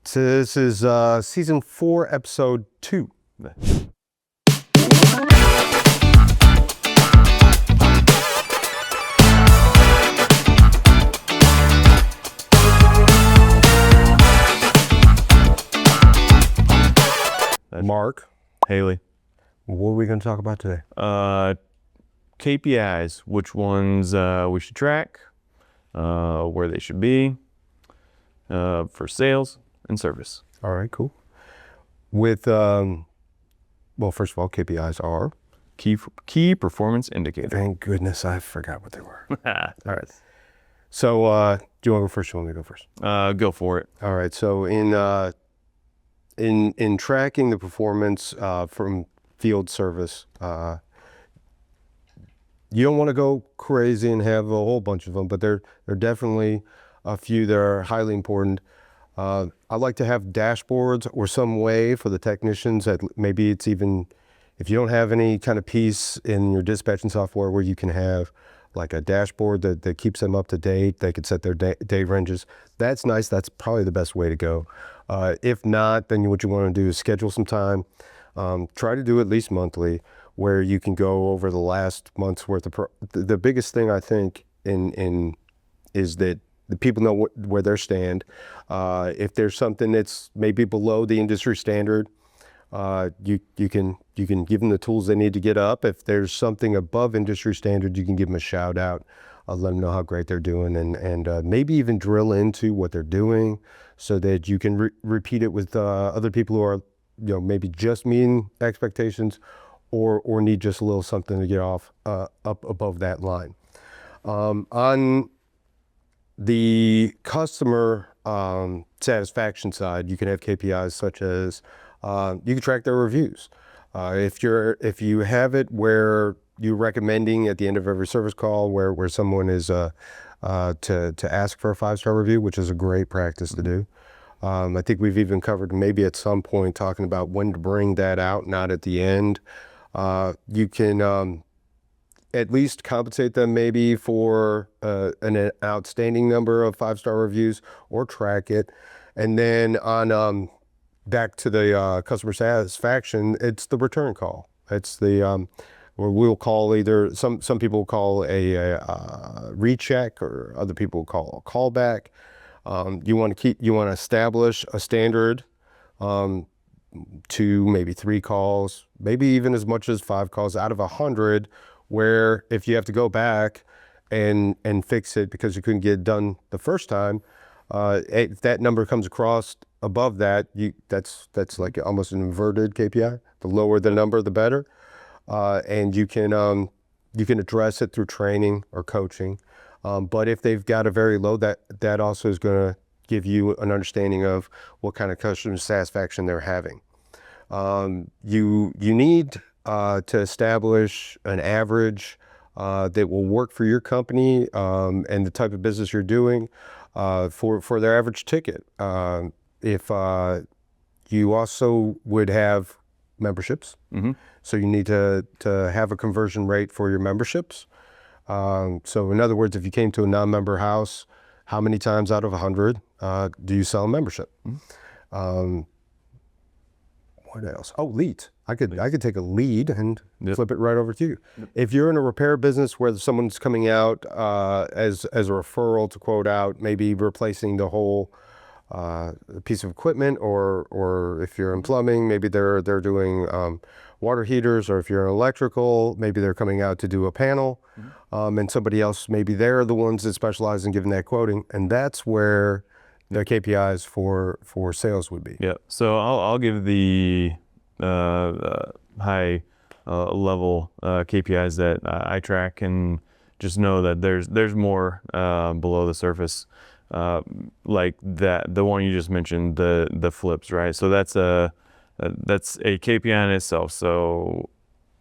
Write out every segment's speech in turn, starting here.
So this is season 4, episode 2. Mark, Haley. what are we going to talk about today? KPIs, which ones we should track, where they should be for sales and service. All right, cool. With, well, first of all, KPIs are? Key performance indicator. Thank goodness I forgot what they were. All right. So, do you want to go first or you want me to go first? Go for it. All right, so in tracking the performance from field service, you don't want to go crazy and have a whole bunch of them, but there are definitely a few that are highly important. I like to have dashboards or some way for the technicians that maybe it's even, if you don't have any kind of piece in your dispatching software where you can have like a dashboard that keeps them up to date, they could set their day ranges. That's nice. That's probably the best way to go. If not, then what you want to do is schedule some time. Try to do at least monthly, where you can go over the last month's worth of the biggest thing I think is that the people know where they stand. If there's something that's maybe below the industry standard, you can give them the tools they need to get up. If there's something above industry standard, you can give them a shout out, let them know how great they're doing, and maybe even drill into what they're doing so that you can repeat it with other people who are, maybe just meeting expectations or need just a little something to get off up above that line. On the customer satisfaction side, you can have KPIs such as you can track their reviews. If you have it where you're recommending at the end of every service call where someone is to ask for a 5-star review, which is a great practice to do. I think we've even covered maybe at some point talking about when to bring that out, not at the end. You can at least compensate them maybe for an outstanding number of 5-star reviews or track it. And then on back to the customer satisfaction, it's the return call. It's the or we'll call either some people will call a recheck, or other people will call a callback. You want to establish a standard, 2, maybe 3 calls, maybe even as much as 5 calls out of 100, where if you have to go back and fix it because you couldn't get it done the first time, if that number comes across above that, that's like almost an inverted KPI. The lower the number, the better. And you can address it through training or coaching. But if they've got a very low, that also is going to give you an understanding of what kind of customer satisfaction they're having. You need to establish an average that will work for your company and the type of business you're doing for their average ticket. If you also would have memberships, so you need to have a conversion rate for your memberships. So in other words, if you came to a non-member house, how many times out of 100 do you sell a membership? What else? Oh, leads. I could take a lead and flip it right over to you. If you're in a repair business where someone's coming out as a referral to quote out, maybe replacing the whole piece of equipment, or if you're in plumbing, maybe they're doing water heaters, or if you're in electrical, maybe they're coming out to do a panel, and somebody else, maybe they're the ones that specialize in giving that quoting, and that's where the KPIs for sales would be. Yeah. So I'll give the high level KPIs that I track, and just know that there's more below the surface, like that, the one you just mentioned, the flips, right? So that's a KPI in itself. So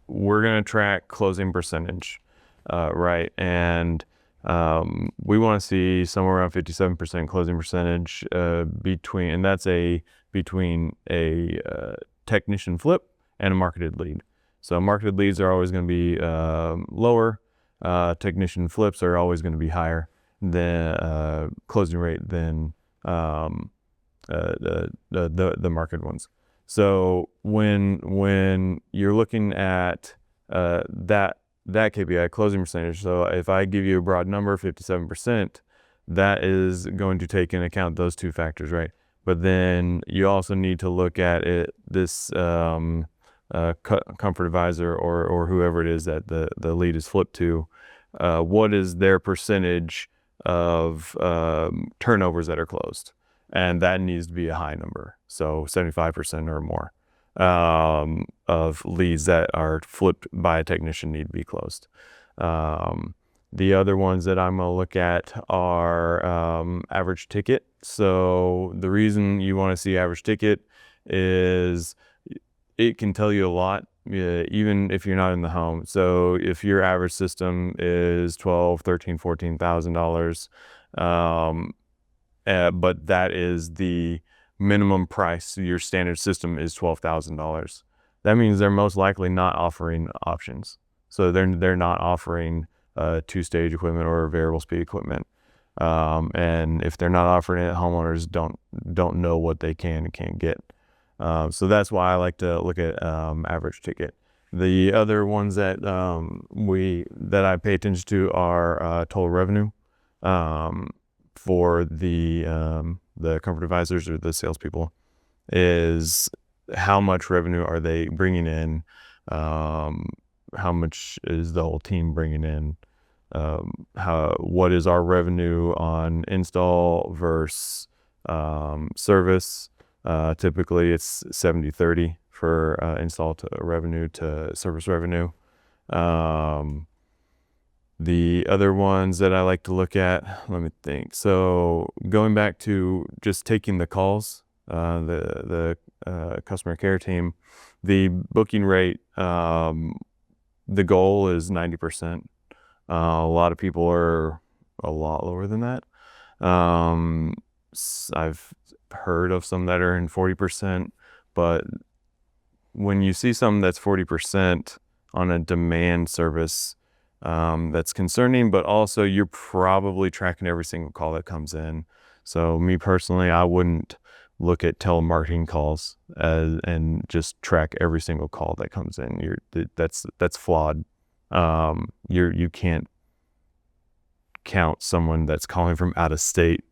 we're gonna track closing percentage, right? And we want to see somewhere around 57% closing percentage between a technician flip and a marketed lead. So marketed leads are always going to be lower. Technician flips are always going to be higher than closing rate than the market ones. So when you're looking at that KPI, closing percentage, so if I give you a broad number, 57%, that is going to take into account those two factors, right? But then you also need to look at this comfort advisor or whoever it is that the lead is flipped to. What is their percentage of turnovers that are closed? And that needs to be a high number, so 75% or more of leads that are flipped by a technician need to be closed. The other ones that I'm going to look at are average ticket. So the reason you want to see average ticket is it can tell you a lot, even if you're not in the home. So if your average system is $12,000, $13,000, $14,000, but that is the minimum price. Your standard system is $12,000. That means they're most likely not offering options. So they're not offering two-stage equipment or variable speed equipment. And if they're not offering it, homeowners don't know what they can and can't get. So that's why I like to look at average ticket. The other ones that I pay attention to are total revenue. For the comfort advisors or the salespeople, is how much revenue are they bringing in? How much is the whole team bringing in? What is our revenue on install versus service? Typically it's 70-30 for install to revenue to service revenue. The other ones that I like to look at, let me think. So going back to just taking the calls, the customer care team, the booking rate, the goal is 90%. A lot of people are a lot lower than that. I've heard of some that are in 40%, but when you see something that's 40% on a demand service, that's concerning, but also you're probably tracking every single call that comes in. So me personally, I wouldn't look at telemarketing calls and just track every single call that comes in. That's flawed. You can't count someone that's calling from out of state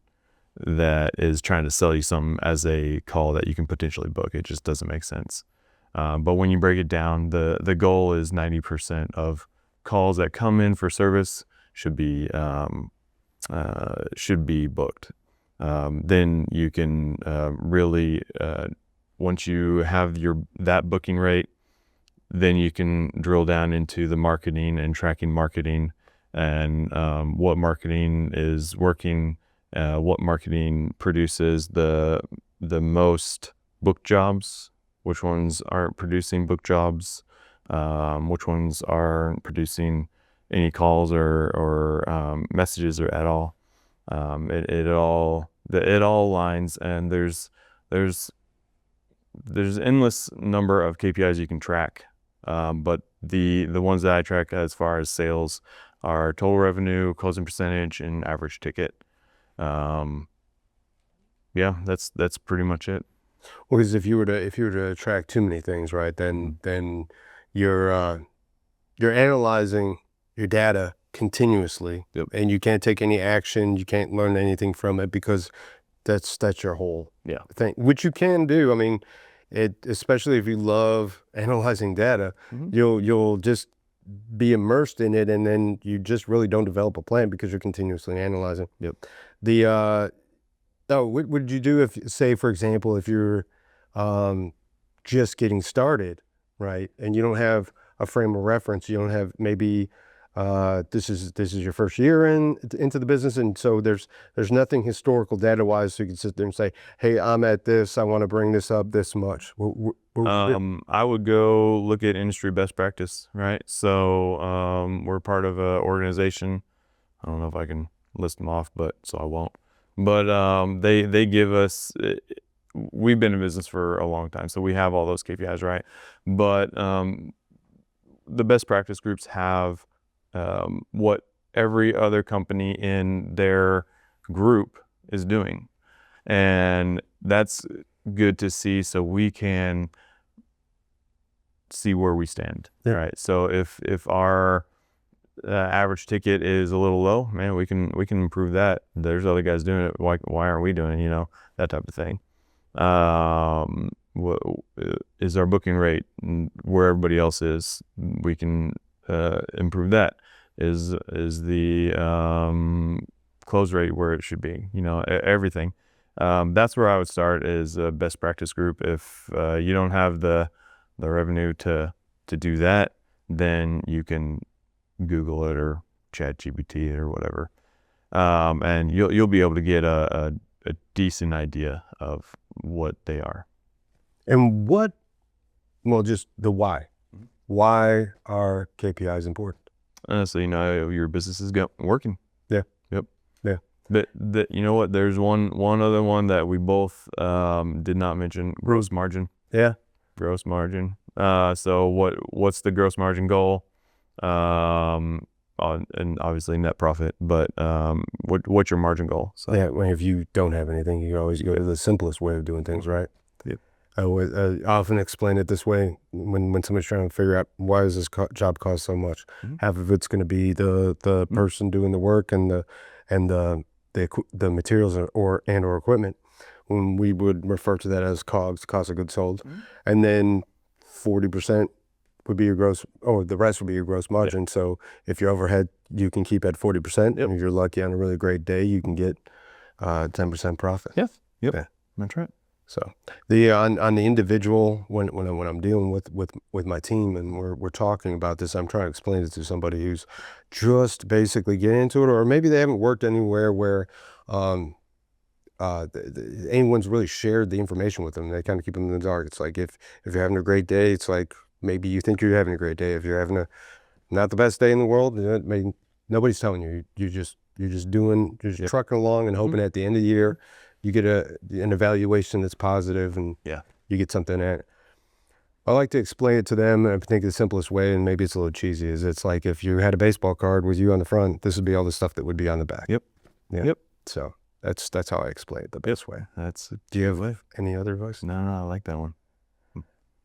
that is trying to sell you something as a call that you can potentially book. It just doesn't make sense. But when you break it down, the goal is 90% of calls that come in for service should be booked. Then you can really once you have that booking rate, then you can drill down into the marketing and tracking marketing and what marketing is working, what marketing produces the most book jobs, which ones aren't producing book jobs, which ones aren't producing any calls or messages or at all. It all aligns, and there's endless number of KPIs you can track, but the ones that I track as far as sales are total revenue, closing percentage, and average ticket. Yeah, that's pretty much it. Well, because if you were to track too many things, right, then you're analyzing your data continuously, Yep. and you can't take any action. You can't learn anything from it because that's your whole thing, which you can do. I mean, especially if you love analyzing data, you'll just be immersed in it, and then you just really don't develop a plan because you're continuously analyzing. Yep. What would you do if, say, for example, if you're just getting started, right, and you don't have a frame of reference, you don't have maybe this is your first year into the business, and so there's nothing historical data wise, so you can sit there and say, hey, I'm at this, I want to bring this up this much. I would go look at industry best practice, right? So we're part of an organization. I don't know if I can list them off, but so I won't. But they give us, we've been in business for a long time, so we have all those KPIs, right? But the best practice groups have what every other company in their group is doing. And that's good to see, so we can see where we stand. Yeah. Right. So if our average ticket is a little low, man, we can improve that. There's other guys doing it. Why aren't we doing it? You know, that type of thing. What is our booking rate where everybody else is? We can improve that. Is the close rate where it should be? You know, everything. That's where I would start, is a best practice group. If you don't have the revenue to do that, then you can Google it or Chat GPT it or whatever, and you'll be able to get a decent idea of what they are. And just the why. Why are KPIs important? So you know your business is working. Yeah. Yep. Yeah. But you know what? There's one other one that we both did not mention: gross margin. Yeah. Gross margin. So what's the gross margin goal? And obviously net profit, but what's your margin goal? So Yeah, if you don't have anything, you can always go to the simplest way of doing things, right? Yep. I often explain it this way when somebody's trying to figure out why does this job cost so much. Half of it's going to be the person doing the work and the materials or equipment. When we would refer to that as COGS, cost of goods sold, and then 40% would be your gross, or the rest would be your gross margin. Yep. So if your overhead, you can keep at 40%. Yep. And if you're lucky on a really great day, you can get 10% profit. Yes. Yep. Yeah. That's right. So on the individual, when I'm dealing with my team and we're talking about this, I'm trying to explain it to somebody who's just basically getting into it, or maybe they haven't worked anywhere where anyone's really shared the information with them. They kind of keep them in the dark. It's like if you're having a great day, it's like maybe you think you're having a great day. If you're having not the best day in the world, nobody's telling you. You're just trucking along and hoping at the end of the year you get an evaluation that's positive and you get something at it. I like to explain it to them, and I think the simplest way, and maybe it's a little cheesy, is it's like if you had a baseball card with you on the front, this would be all the stuff that would be on the back. Yep. Yeah. Yep. So that's how I explain it the best way. Do you have any other advice? No, I like that one.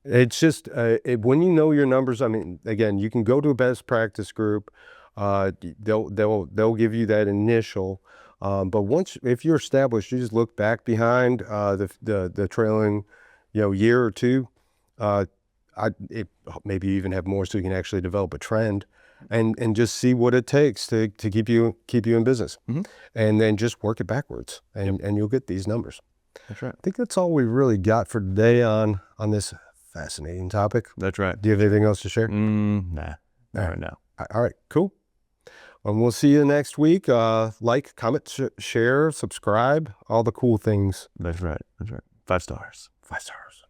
It's just when you know your numbers. I mean, again, you can go to a best practice group. They'll give you that initial, but if you're established, you just look back behind the trailing, year or two. Maybe you even have more, so you can actually develop a trend, and just see what it takes to keep you in business, and then just work it backwards, and you'll get these numbers. That's right. I think that's all we really got for today on this fascinating topic. That's right. Do you have anything else to share? Nah. All right, now. All right, cool. And we'll see you next week. Like, comment, share, subscribe, all the cool things. That's right. 5 stars. 5 stars.